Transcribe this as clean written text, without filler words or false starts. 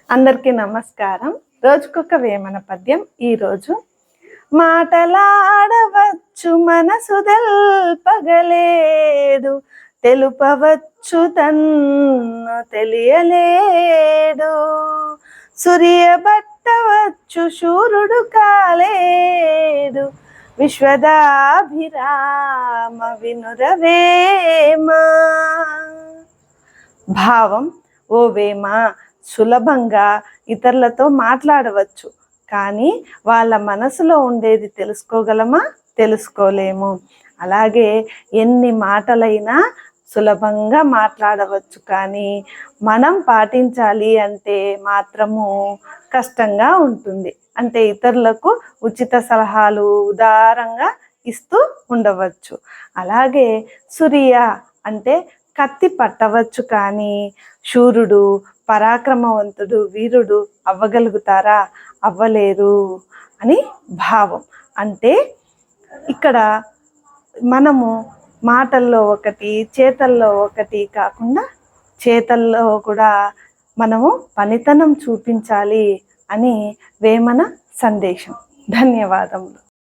అందరికీ నమస్కారం. రోజుకొక వేమన పద్యం. ఈరోజు మాటలాడవచ్చు మనసు తెల్పగలేడు, తెలుపవచ్చు తన్ను తెలియలేడు. సూర్యబట్టవచ్చు శూరుడు కాలేడు, విశ్వదాభిరామ వినురవేమ. భావం: ఓ వేమ, సులభంగా ఇతరులతో మాట్లాడవచ్చు, కానీ వాళ్ళ మనసులో ఉండేది తెలుసుకోగలమా? తెలుసుకోలేము. అలాగే ఎన్ని మాటలైనా సులభంగా మాట్లాడవచ్చు, కానీ మనం పాటించాలి అంటే మాత్రము కష్టంగా ఉంటుంది. అంటే ఇతరులకు ఉచిత సలహాలు ఉదారంగా ఇస్తూ ఉండవచ్చు. అలాగే సురియ అంటే కత్తి పట్టవచ్చు, కానీ శూరుడు, పరాక్రమవంతుడు, వీరుడు అవ్వగలుగుతారా? అవ్వలేరు అని భావం. అంటే ఇక్కడ మనము మాటల్లో ఒకటి, చేతల్లో ఒకటి కాకుండా చేతల్లో కూడా మనము పనితనం చూపించాలి అని వేమన సందేశం. ధన్యవాదములు.